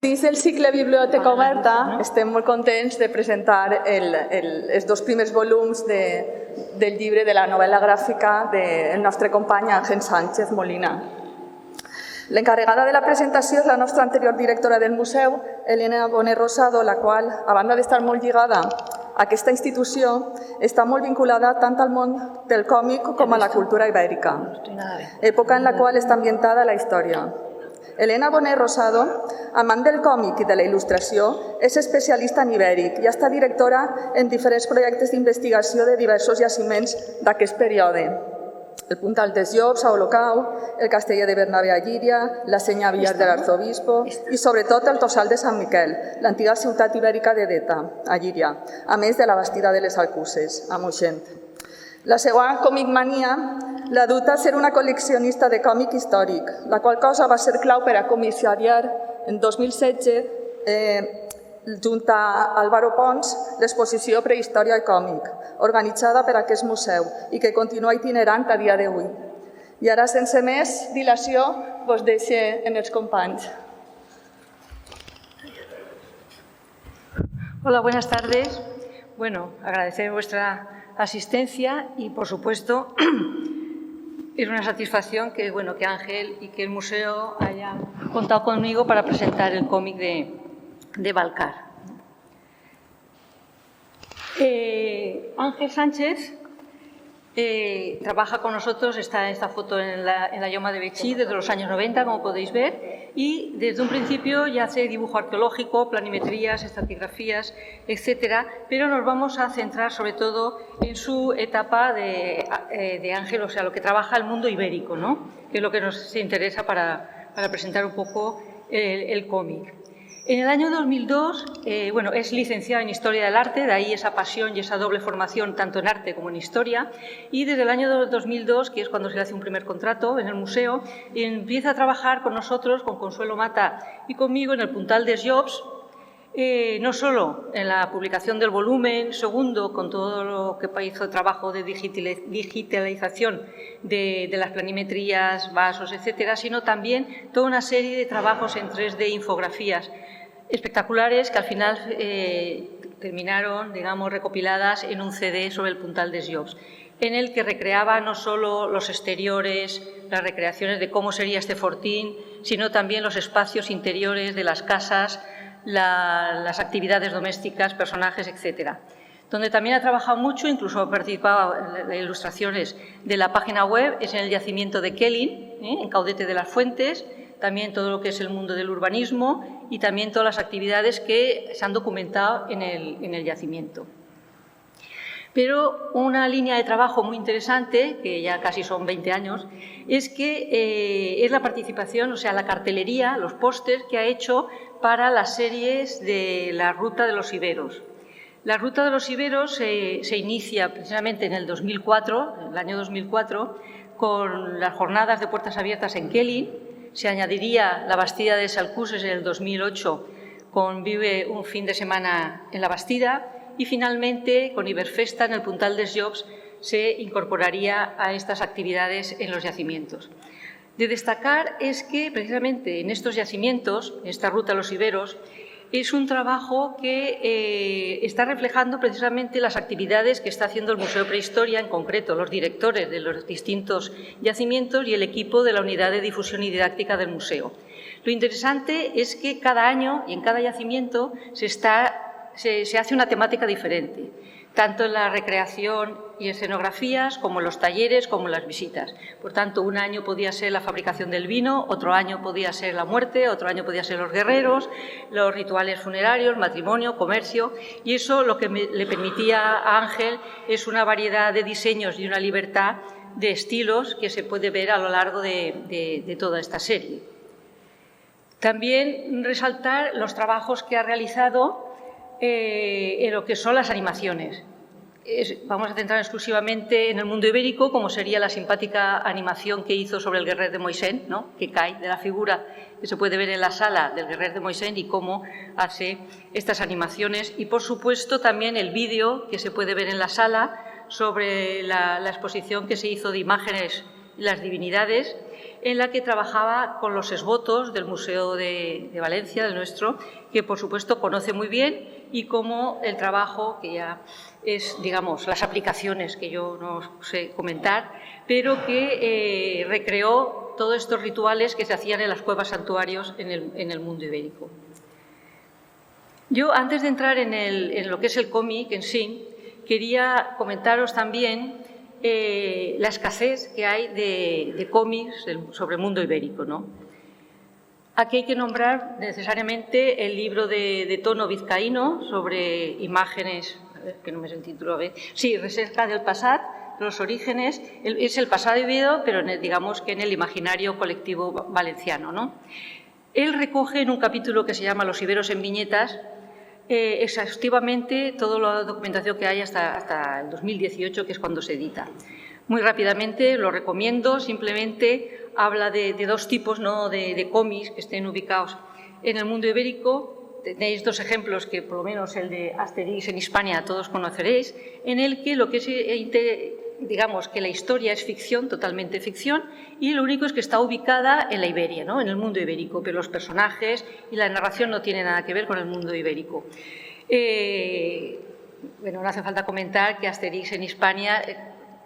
Dins del cicle Biblioteca Oberta estem molt contents de presentar els dos primers volums del llibre de la novel·la gràfica del nostre company Ángel Sánchez Molina. L'encarregada de la presentació és la nostra anterior directora del museu, Elena Bonet Rosado, la qual, a banda d'estar molt lligada a aquesta institució, està molt vinculada tant al món del còmic com a la cultura ibèrica, època en la qual està ambientada la història. Elena Bonet Rosado, amant del còmic i de la il·lustració, és especialista en ibèric i ha estat directora en diferents projectes d'investigació de diversos jaciments d'aquest període. El Puntal dels Llops a Olocau, el Casteller de Bernabé a Llíria, la Senya Villar de l'Arzobispo i sobretot el Tossal de Sant Miquel, l'antiga ciutat ibèrica de Deta, a Llíria, a més de la Bastida de les Alcuses, a Moixent. La seva comicmania l'ha dut a ser una col·leccionista de còmic històric, la qual cosa va ser clau per a comissariar en 2016, junt a Álvaro Pons, l'exposició Prehistòria i còmic, organitzada per aquest museu i que continua itinerant a dia d'avui. I ara, sense més dilació, vos deixo en els companys. Hola, buenas tardes. Bueno, agradecer vuestra asistencia y, por supuesto, es una satisfacción que Ángel y que el museo haya contado conmigo para presentar el cómic de Balcar. Ángel Sánchez trabaja con nosotros, está en esta foto en la Lloma de Betxí desde los años 90, como podéis ver, y desde un principio ya hace dibujo arqueológico, planimetrías, estratigrafías, etcétera, pero nos vamos a centrar sobre todo en su etapa de Ángel, o sea, lo que trabaja el mundo ibérico, ¿no? Que es lo que nos interesa para presentar un poco el cómic. En el año 2002, es licenciado en Historia del Arte, de ahí esa pasión y esa doble formación tanto en arte como en historia, y desde el año 2002, que es cuando se le hace un primer contrato en el museo, empieza a trabajar con nosotros, con Consuelo Mata y conmigo en el Puntal dels Llops, no solo en la publicación del volumen segundo, con todo lo que hizo trabajo de digitalización de las planimetrías, vasos, etcétera, sino también toda una serie de trabajos en 3D, infografías espectaculares que al final terminaron, digamos, recopiladas en un CD sobre el Puntal dels Llops, en el que recreaba no solo los exteriores, las recreaciones de cómo sería este fortín, sino también los espacios interiores de las casas, las actividades domésticas, personajes, etcétera. Donde también ha trabajado mucho, incluso ha participado en las ilustraciones de la página web, es en el yacimiento de Kellin, en Caudete de las Fuentes, también todo lo que es el mundo del urbanismo y también todas las actividades que se han documentado en el yacimiento. Pero una línea de trabajo muy interesante, que ya casi son 20 años, es que es la participación, o sea, la cartelería, los pósters que ha hecho para las series de la Ruta de los Iberos. La Ruta de los Iberos se inicia precisamente en el 2004, el año 2004, con las jornadas de puertas abiertas en Kellin. Se añadiría la Bastida de Salcuses en el 2008 con Vive un fin de semana en la Bastida y finalmente con Iberfesta en el Puntal dels Llops se incorporaría a estas actividades en los yacimientos. De destacar es que precisamente en estos yacimientos, en esta Ruta a los Iberos, es un trabajo que está reflejando precisamente las actividades que está haciendo el Museo Prehistoria, en concreto los directores de los distintos yacimientos y el equipo de la Unidad de Difusión y Didáctica del museo. Lo interesante es que cada año y en cada yacimiento se hace una temática diferente, tanto en la recreación y escenografías, como en los talleres, como en las visitas. Por tanto, un año podía ser la fabricación del vino, otro año podía ser la muerte, otro año podía ser los guerreros, los rituales funerarios, matrimonio, comercio, y eso lo que le permitía a Ángel es una variedad de diseños y una libertad de estilos que se puede ver a lo largo de toda esta serie. También resaltar los trabajos que ha realizado en lo que son las animaciones. Vamos a centrar exclusivamente en el mundo ibérico, como sería la simpática animación que hizo sobre el Guerrer de Moixent, ¿no? Que cae de la figura que se puede ver en la sala del Guerrer de Moixent y cómo hace estas animaciones. Y, por supuesto, también el vídeo que se puede ver en la sala sobre la exposición que se hizo de imágenes y las divinidades, en la que trabajaba con los esbotos del Museo de Valencia, del nuestro, que por supuesto conoce muy bien, y como el trabajo, que ya es, digamos, las aplicaciones que yo no sé comentar, pero que recreó todos estos rituales que se hacían en las cuevas santuarios en el mundo ibérico. Yo, antes de entrar en lo que es el cómic en sí, quería comentaros también la escasez que hay de cómics sobre el mundo ibérico, ¿no? Aquí hay que nombrar necesariamente el libro de Tono Vizcaíno sobre imágenes, que no me sé el título, sí, Recerca del Passat, los orígenes, es el pasado vivido, pero digamos que en el imaginario colectivo valenciano, ¿no? Él recoge en un capítulo que se llama Los iberos en viñetas exhaustivamente toda la documentación que hay hasta el 2018, que es cuando se edita. Muy rápidamente, lo recomiendo, simplemente habla de dos tipos, ¿no?, de cómics que estén ubicados en el mundo ibérico. Tenéis dos ejemplos que, por lo menos el de Asterix en Hispania, todos conoceréis, en el que lo que es, digamos, que la historia es ficción, totalmente ficción, y lo único es que está ubicada en la Iberia, ¿no?, en el mundo ibérico, pero los personajes y la narración no tienen nada que ver con el mundo ibérico. Bueno, no hace falta comentar que Asterix en Hispania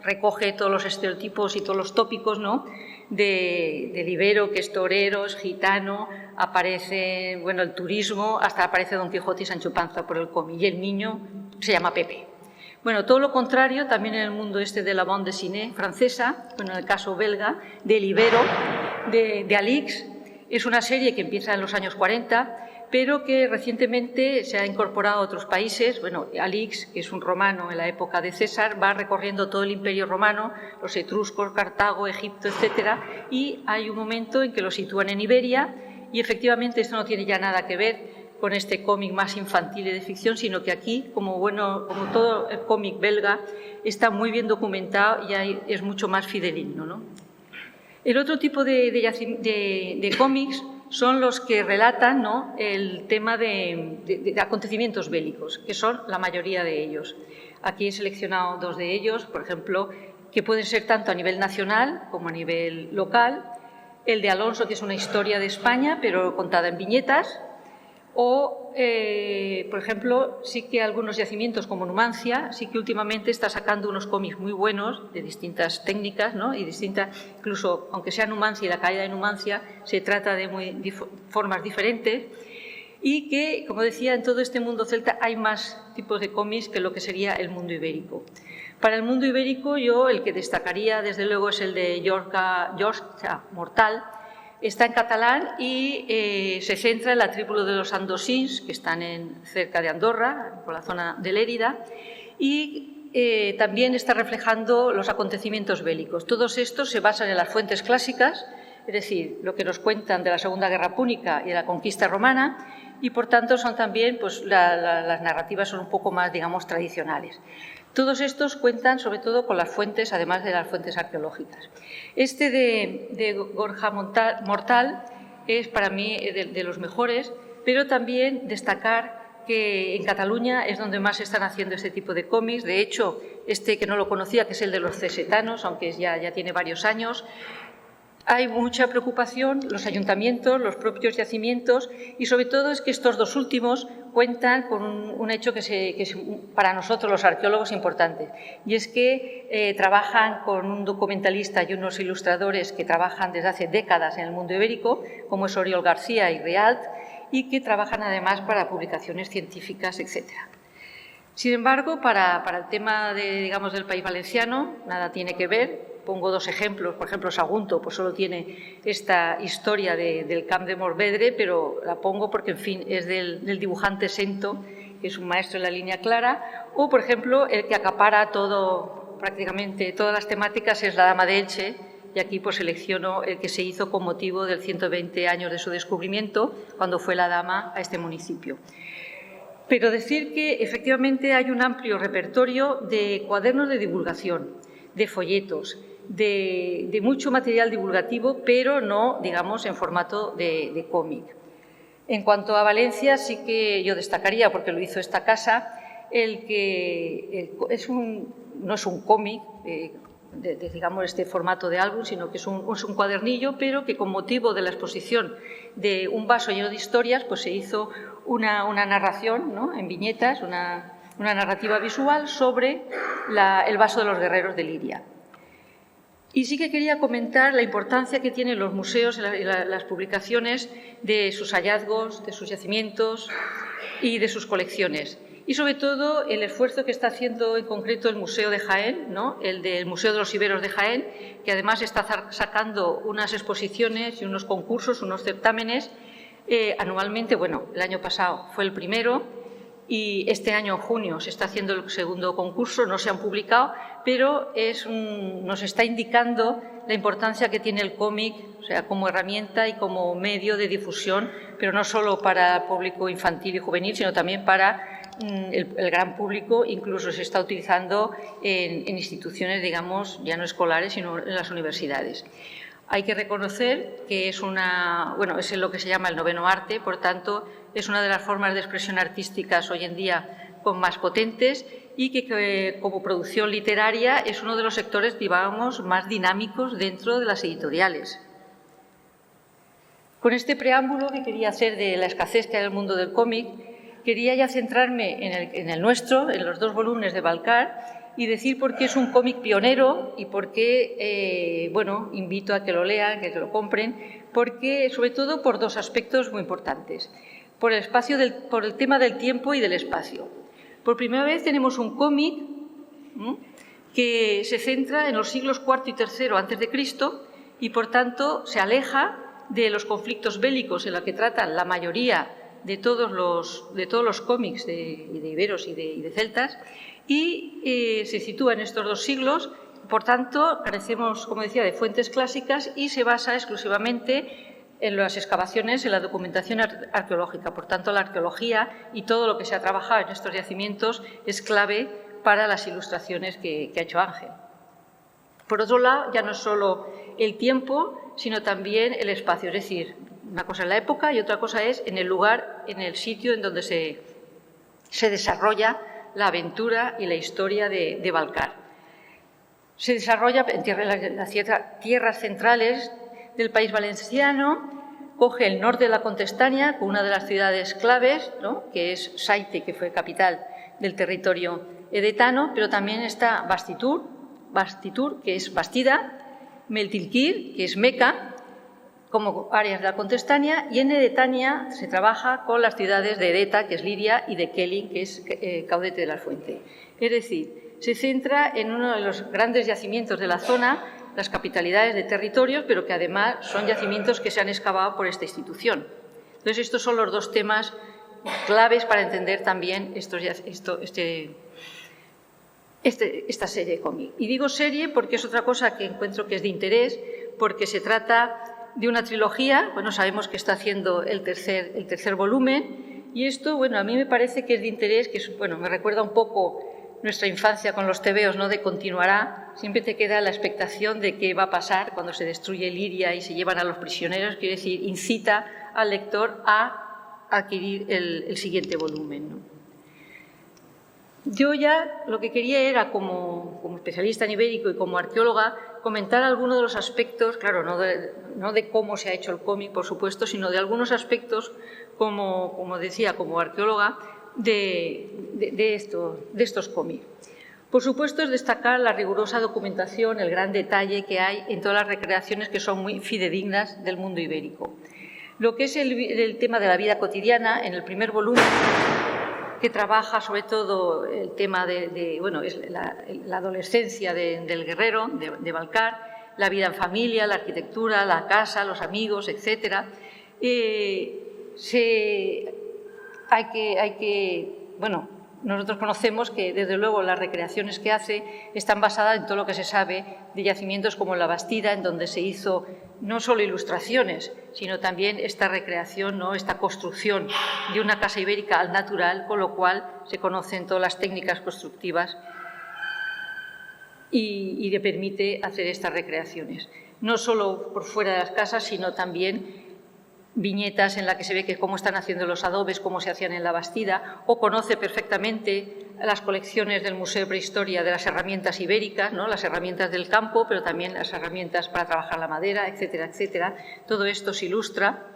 recoge todos los estereotipos y todos los tópicos, ¿no?, del ibero, que es torero, es gitano, aparece, bueno, el turismo, hasta aparece Don Quijote y Sancho Panza por el cómic, y el niño se llama Pepe. Bueno, todo lo contrario, también en el mundo de la bande dessinée francesa, bueno, en el caso belga, del ibero, de Alix, es una serie que empieza en los años 40, pero que recientemente se ha incorporado a otros países. Bueno, Alix, que es un romano en la época de César, va recorriendo todo el Imperio Romano, los etruscos, Cartago, Egipto, etcétera, y hay un momento en que lo sitúan en Iberia, y efectivamente esto no tiene ya nada que ver con este cómic más infantil y de ficción, sino que aquí, como todo el cómic belga, está muy bien documentado y es mucho más fidedigno, ¿no? El otro tipo de cómics son los que relatan, ¿no?, el tema de acontecimientos bélicos, que son la mayoría de ellos. Aquí he seleccionado dos de ellos, por ejemplo, que pueden ser tanto a nivel nacional como a nivel local. El de Alonso, que es una historia de España, pero contada en viñetas. O, por ejemplo, sí que algunos yacimientos como Numancia, sí que últimamente está sacando unos cómics muy buenos de distintas técnicas, ¿no?, y distintas, incluso aunque sea Numancia y la caída de Numancia, se trata de formas diferentes, y que, como decía, en todo este mundo celta hay más tipos de cómics que lo que sería el mundo ibérico. Para el mundo ibérico, yo el que destacaría, desde luego, es el de Llorca Mortal. Está en catalán y se centra en la tribu de los andosins, que están cerca de Andorra, por la zona de Lérida, y también está reflejando los acontecimientos bélicos. Todos estos se basan en las fuentes clásicas, es decir, lo que nos cuentan de la Segunda Guerra Púnica y de la conquista romana, y por tanto son también, pues, las narrativas son un poco más, digamos, tradicionales. Todos estos cuentan sobre todo con las fuentes, además de las fuentes arqueológicas. Este de Gorja Mortal es para mí de los mejores, pero también destacar que en Cataluña es donde más se están haciendo este tipo de cómics. De hecho, este que no lo conocía, que es el de los cesetanos, aunque ya tiene varios años, hay mucha preocupación, los ayuntamientos, los propios yacimientos, y sobre todo es que estos dos últimos cuentan con un hecho que es para nosotros los arqueólogos importante, y es que trabajan con un documentalista y unos ilustradores que trabajan desde hace décadas en el mundo ibérico, como es Oriol García y Rialt, y que trabajan además para publicaciones científicas, etc. Sin embargo, para el tema del País Valenciano, nada tiene que ver. Pongo dos ejemplos. Por ejemplo, Sagunto pues solo tiene esta historia del Camp de Morvedre, pero la pongo porque, en fin, es del dibujante Sento, que es un maestro en la línea clara. O, por ejemplo, el que acapara prácticamente todas las temáticas es La Dama de Elche, y aquí pues selecciono el que se hizo con motivo del 120 años de su descubrimiento, cuando fue la dama a este municipio. Pero decir que efectivamente hay un amplio repertorio de cuadernos de divulgación, de folletos, de mucho material divulgativo, pero no, digamos, en formato de cómic. En cuanto a Valencia, sí que yo destacaría, porque lo hizo esta casa, el que no es un cómic digamos, este formato de álbum, sino que es un cuadernillo, pero que con motivo de la exposición de un vaso lleno de historias, pues se hizo una narración, ¿no?, en viñetas, una narrativa visual sobre el vaso de los guerreros de Liria. Y sí que quería comentar la importancia que tienen los museos y las publicaciones de sus hallazgos, de sus yacimientos y de sus colecciones. Y, sobre todo, el esfuerzo que está haciendo en concreto el Museo de Jaén, ¿no?, el del Museo de los Iberos de Jaén, que además está sacando unas exposiciones y unos concursos, unos certámenes anualmente. Bueno, el año pasado fue el primero y este año, en junio, se está haciendo el segundo concurso. No se han publicado, pero nos está indicando la importancia que tiene el cómic, o sea, como herramienta y como medio de difusión, pero no solo para el público infantil y juvenil, sino también para el gran público. Incluso se está utilizando en instituciones, digamos, ya no escolares, sino en las universidades. Hay que reconocer que es lo que se llama el noveno arte, por tanto, es una de las formas de expresión artísticas hoy en día con más potentes y que como producción literaria es uno de los sectores, digamos, más dinámicos dentro de las editoriales. Con este preámbulo que quería hacer de la escasez que hay en el mundo del cómic, quería ya centrarme en el nuestro, en los 2 volúmenes de Valcar, y decir por qué es un cómic pionero y por qué, invito a que lo lean, que lo compren, porque, sobre todo, por 2 aspectos muy importantes. Por el tema del tiempo y del espacio. Por primera vez tenemos un cómic que se centra en los siglos IV y III a.C. y, por tanto, se aleja de los conflictos bélicos en los que tratan la mayoría de todos los cómics de iberos y de celtas, y se sitúa en estos 2 siglos. Por tanto, carecemos, como decía, de fuentes clásicas y se basa exclusivamente en las excavaciones, en la documentación arqueológica. Por tanto, la arqueología y todo lo que se ha trabajado en estos yacimientos es clave para las ilustraciones que ha hecho Ángel. Por otro lado, ya no es solo el tiempo, sino también el espacio. Es decir, una cosa es la época y otra cosa es en el lugar, en el sitio en donde se desarrolla la aventura y la historia de Valcar. Se desarrolla en las tierras centrales del país valenciano, coge el norte de la Contestania, con una de las ciudades claves, ¿no?, que es Saite, que fue capital del territorio edetano, pero también está Bastitur, que es Bastida, Meltilquir, que es Meca, como áreas de la Contestania, y en Edetania se trabaja con las ciudades de Edeta, que es Liria, y de Kelin, que es Caudete de la Fuente. Es decir, se centra en uno de los grandes yacimientos de la zona, las capitalidades de territorios, pero que además son yacimientos que se han excavado por esta institución. Entonces, estos son los 2 temas claves para entender también esta serie de cómic. Y digo serie porque es otra cosa que encuentro que es de interés, porque se trata de una trilogía. Bueno, sabemos que está haciendo el tercer volumen, y esto, a mí me parece que es de interés, que me recuerda un poco nuestra infancia con los tebeos, ¿no?, de continuará. Siempre te queda la expectación de qué va a pasar cuando se destruye Liria y se llevan a los prisioneros. Quiere decir, incita al lector a adquirir el siguiente volumen, ¿no? Yo ya lo que quería era, como especialista en ibérico y como arqueóloga, comentar algunos de los aspectos, claro, no de cómo se ha hecho el cómic, por supuesto, sino de algunos aspectos, como decía, como arqueóloga, de estos cómics. Por supuesto, es destacar la rigurosa documentación, el gran detalle que hay en todas las recreaciones, que son muy fidedignas del mundo ibérico. Lo que es el tema de la vida cotidiana, en el primer volumen, que trabaja sobre todo el tema es la adolescencia del guerrero, de Valcar, la vida en familia, la arquitectura, la casa, los amigos, etc. Nosotros conocemos que, desde luego, las recreaciones que hace están basadas en todo lo que se sabe de yacimientos como la Bastida, en donde se hizo no solo ilustraciones, sino también esta recreación, ¿no?, esta construcción de una casa ibérica al natural, con lo cual se conocen todas las técnicas constructivas y le permite hacer estas recreaciones. No solo por fuera de las casas, sino también viñetas en las que se ve que cómo están haciendo los adobes, cómo se hacían en la Bastida, o conoce perfectamente las colecciones del Museo de Prehistoria de las herramientas ibéricas, ¿no? Las herramientas del campo, pero también las herramientas para trabajar la madera, etcétera, etcétera. Todo esto se ilustra.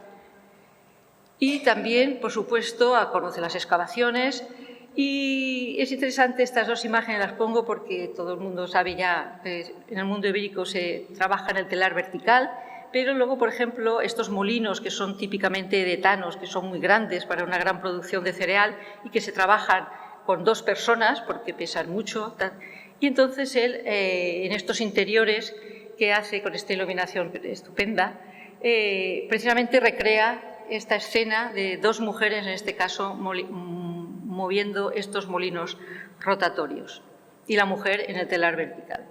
Y también, por supuesto, conoce las excavaciones. Y es interesante, estas dos imágenes las pongo porque todo el mundo sabe ya que en el mundo ibérico se trabaja en el telar vertical, pero luego, por ejemplo, estos molinos que son típicamente de etanos, que son muy grandes para una gran producción de cereal y que se trabajan con 2 personas porque pesan mucho. Y entonces él, en estos interiores que hace con esta iluminación estupenda, precisamente recrea esta escena de 2 mujeres, en este caso, moviendo estos molinos rotatorios y la mujer en el telar vertical.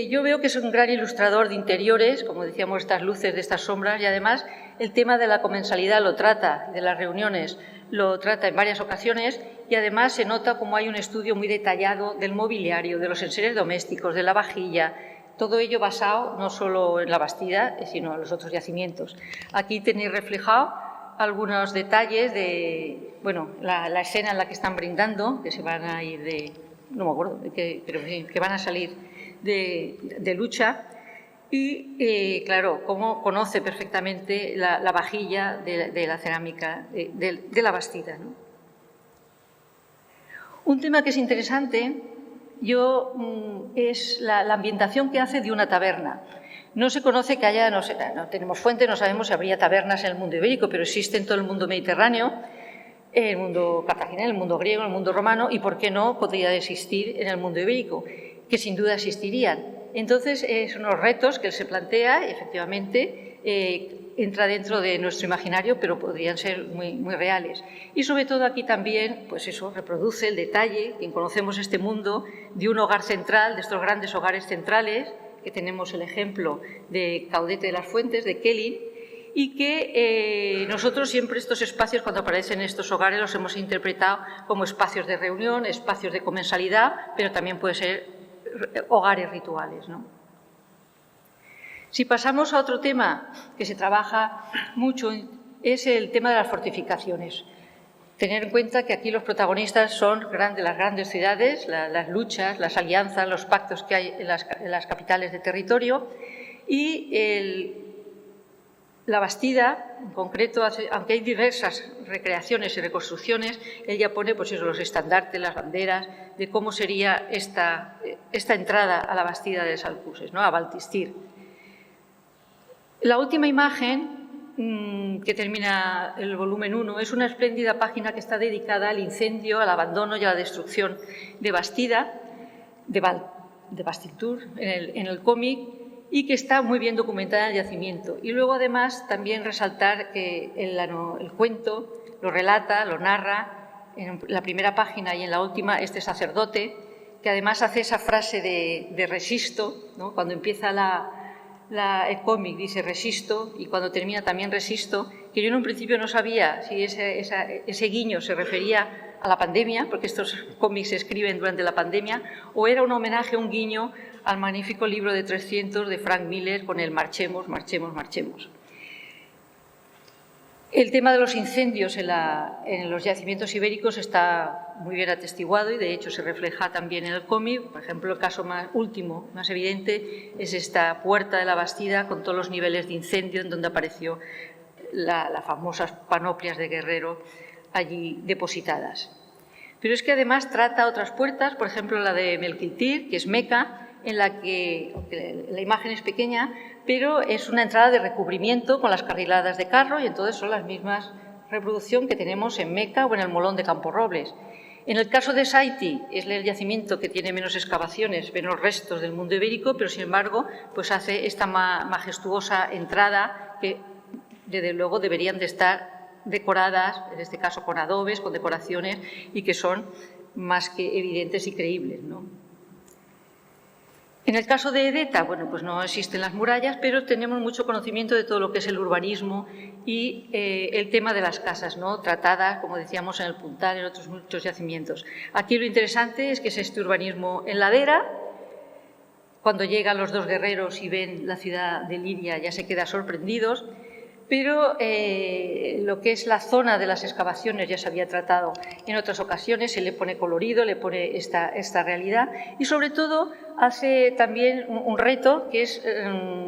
Yo veo que es un gran ilustrador de interiores, como decíamos, estas luces de estas sombras, y además el tema de la comensalidad lo trata, de las reuniones, lo trata en varias ocasiones, y además se nota como hay un estudio muy detallado del mobiliario, de los enseres domésticos, de la vajilla, todo ello basado no solo en la Bastida, sino en los otros yacimientos. Aquí tenéis reflejado algunos detalles de, bueno, la escena en la que están brindando, que se van a ir de, no me acuerdo, pero sí, que van a salir de lucha, y claro, cómo conoce perfectamente la vajilla de la cerámica de la Bastida, ¿no? Un tema que es interesante es la ambientación que hace de una taberna. No se conoce que haya, no tenemos fuente, no sabemos si habría tabernas en el mundo ibérico, pero existe en todo el mundo mediterráneo, en el mundo cartaginés, en el mundo griego, en el mundo romano, y por qué no podría existir en el mundo ibérico, que sin duda existirían. Entonces, son los retos que él se plantea, y efectivamente entra dentro de nuestro imaginario, pero podrían ser muy, muy reales. Y sobre todo aquí también, pues eso, reproduce el detalle, quien conocemos este mundo, de un hogar central, de estos grandes hogares centrales, que tenemos el ejemplo de Caudete de las Fuentes, de Kelly, y que nosotros siempre estos espacios, cuando aparecen estos hogares, los hemos interpretado como espacios de reunión, espacios de comensalidad, pero también puede ser hogares rituales, ¿no? Si pasamos a otro tema que se trabaja mucho, es el tema de las fortificaciones. Tener en cuenta que aquí los protagonistas son las grandes ciudades, las luchas, las alianzas, los pactos que hay en las capitales de territorio, y la Bastida, en concreto, aunque hay diversas recreaciones y reconstrucciones, él ya pone pues eso, los estandartes, las banderas, de cómo sería esta entrada a la Bastida de Salpuces, ¿no? A Baltistir. La última imagen, que termina el volumen 1, es una espléndida página que está dedicada al incendio, al abandono y a la destrucción de Bastida, de Bastiltur, en el cómic, y que está muy bien documentada en el yacimiento. Y luego, además, también resaltar que el cuento lo relata, lo narra en la primera página y en la última este sacerdote, que además hace esa frase de resisto, ¿no? Cuando empieza el cómic dice resisto y cuando termina también resisto, que yo en un principio no sabía si ese guiño se refería a la pandemia, porque estos cómics se escriben durante la pandemia, o era un homenaje, un guiño al magnífico libro de 300 de Frank Miller con el Marchemos, marchemos, marchemos. El tema de los incendios en los yacimientos ibéricos está muy bien atestiguado y de hecho se refleja también en el cómic. Por ejemplo, el caso más evidente es esta puerta de la Bastida con todos los niveles de incendio en donde apareció las famosas panoplias de guerrero allí depositadas. Pero es que además trata otras puertas, por ejemplo la de Melquitir, que es Meca, en la que la imagen es pequeña, pero es una entrada de recubrimiento con las carriladas de carro y entonces son las mismas reproducción que tenemos en Meca o en el Molón de Camporrobles. En el caso de Saiti es el yacimiento que tiene menos excavaciones, menos restos del mundo ibérico, pero sin embargo pues hace esta majestuosa entrada que desde luego deberían de estar decoradas, en este caso con adobes, con decoraciones y que son más que evidentes y creíbles, ¿no? En el caso de Edeta, bueno, pues no existen las murallas, pero tenemos mucho conocimiento de todo lo que es el urbanismo y el tema de las casas, ¿no? Tratadas, como decíamos, en el Puntal, en otros muchos yacimientos. Aquí lo interesante es que es este urbanismo en ladera. Cuando llegan los dos guerreros y ven la ciudad de Liria ya se quedan sorprendidos. pero lo que es la zona de las excavaciones ya se había tratado en otras ocasiones, se le pone colorido, le pone esta realidad y sobre todo hace también un reto que es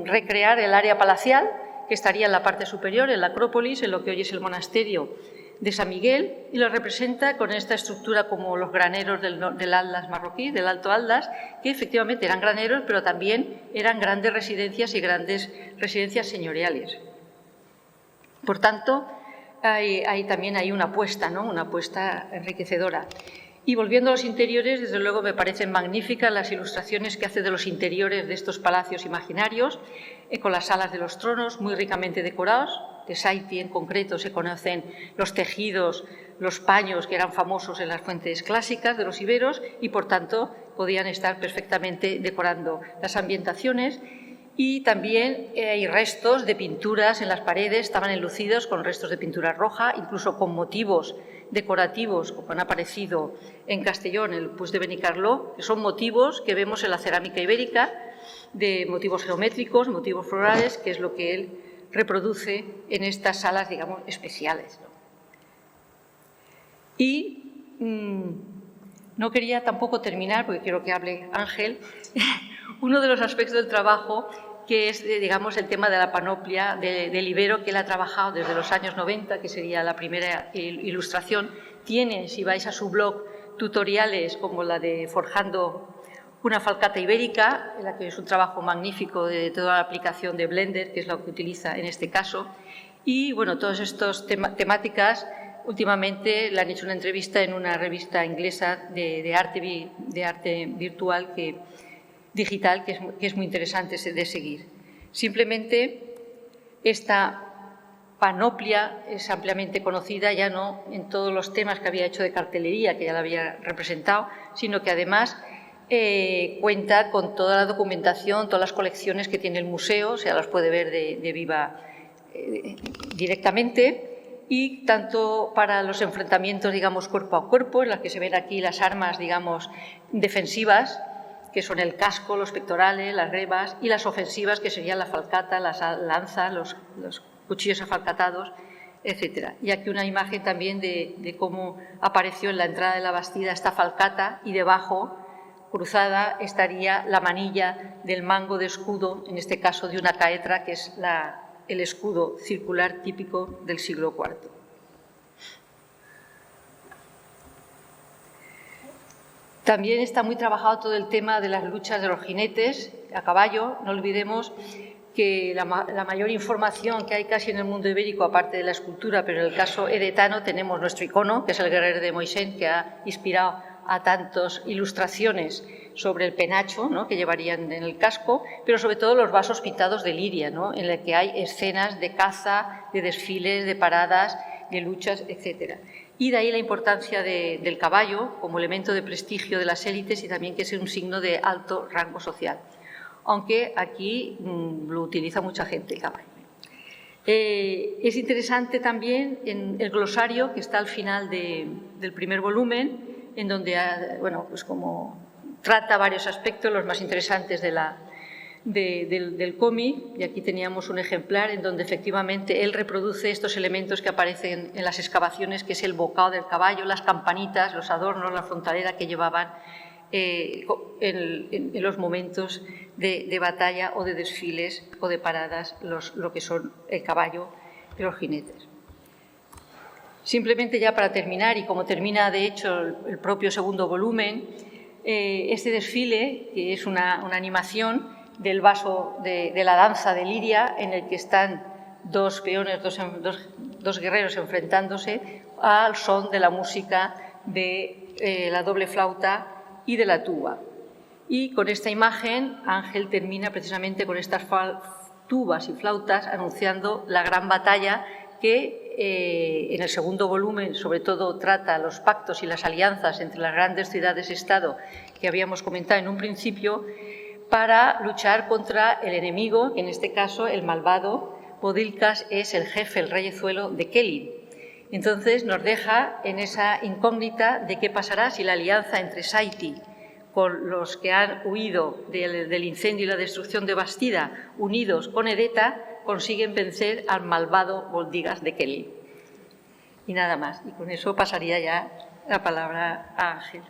recrear el área palacial que estaría en la parte superior, en la Acrópolis, en lo que hoy es el monasterio de San Miguel, y lo representa con esta estructura como los graneros del Atlas marroquí, del Alto Atlas, que efectivamente eran graneros, pero también eran grandes residencias y grandes residencias señoriales. Por tanto, también hay una apuesta, ¿no? Una apuesta enriquecedora. Y volviendo a los interiores, desde luego me parecen magníficas las ilustraciones que hace de los interiores de estos palacios imaginarios, con las salas de los tronos muy ricamente decorados. De Saiti en concreto se conocen los tejidos, los paños que eran famosos en las fuentes clásicas de los iberos y, por tanto, podían estar perfectamente decorando las ambientaciones. Y también hay restos de pinturas en las paredes, estaban enlucidos con restos de pintura roja, incluso con motivos decorativos, como han aparecido en Castellón, el Puig de Benicarló, que son motivos que vemos en la cerámica ibérica, de motivos geométricos, motivos florales, que es lo que él reproduce en estas salas, digamos, especiales, ¿no? Y no quería tampoco terminar, porque quiero que hable Ángel, uno de los aspectos del trabajo que es, digamos, el tema de la panoplia del ibero que él ha trabajado desde los años 90, que sería la primera ilustración. Tiene, si vais a su blog, tutoriales como la de Forjando una falcata ibérica, en la que es un trabajo magnífico de toda la aplicación de Blender, que es lo que utiliza en este caso. Y, bueno, todas estas temáticas, últimamente le han hecho una entrevista en una revista inglesa de arte virtual digital, que es muy interesante de seguir. Simplemente esta panoplia es ampliamente conocida, ya no en todos los temas que había hecho de cartelería, que ya la había representado, sino que además cuenta con toda la documentación, todas las colecciones que tiene el museo, o sea, las puede ver de viva directamente, y tanto para los enfrentamientos, digamos, cuerpo a cuerpo, en las que se ven aquí las armas, digamos, defensivas, que son el casco, los pectorales, las rebas, y las ofensivas, que serían la falcata, las lanzas, los cuchillos afalcatados, etc. Y aquí una imagen también de cómo apareció en la entrada de la Bastida esta falcata y debajo, cruzada, estaría la manilla del mango de escudo, en este caso de una caetra, que es el escudo circular típico del siglo IV. También está muy trabajado todo el tema de las luchas de los jinetes a caballo. No olvidemos que la mayor información que hay casi en el mundo ibérico, aparte de la escultura, pero en el caso edetano tenemos nuestro icono, que es el guerrero de Moisén, que ha inspirado a tantas ilustraciones sobre el penacho, ¿no?, que llevarían en el casco, pero sobre todo los vasos pintados de liria, ¿no?, en la que hay escenas de caza, de desfiles, de paradas, de luchas, etc. Y de ahí la importancia del caballo como elemento de prestigio de las élites y también que es un signo de alto rango social, aunque aquí lo utiliza mucha gente el caballo. Es interesante también en el glosario que está al final del primer volumen, en donde, bueno, pues como trata varios aspectos, los más interesantes del cómic, y aquí teníamos un ejemplar en donde efectivamente él reproduce estos elementos que aparecen en las excavaciones, que es el bocado del caballo, las campanitas, los adornos, la frontalera que llevaban en los momentos de batalla o de desfiles o de paradas, lo que son el caballo y los jinetes. Simplemente ya para terminar, y como termina de hecho el propio segundo volumen, este desfile, que es una animación del vaso de la danza de Liria, en el que están dos peones, dos guerreros enfrentándose al son de la música de la doble flauta y de la tuba. Y con esta imagen Ángel termina precisamente con estas tubas y flautas anunciando la gran batalla que en el segundo volumen sobre todo trata los pactos y las alianzas entre las grandes ciudades-estado que habíamos comentado en un principio, para luchar contra el enemigo, que en este caso el malvado Bodilcas es el jefe, el reyezuelo de Kelly. Entonces nos deja en esa incógnita de qué pasará si la alianza entre Saiti con los que han huido del incendio y la destrucción de Bastida, unidos con Edeta, consiguen vencer al malvado Boldigas de Kelly. Y nada más. Y con eso pasaría ya la palabra a Ángel.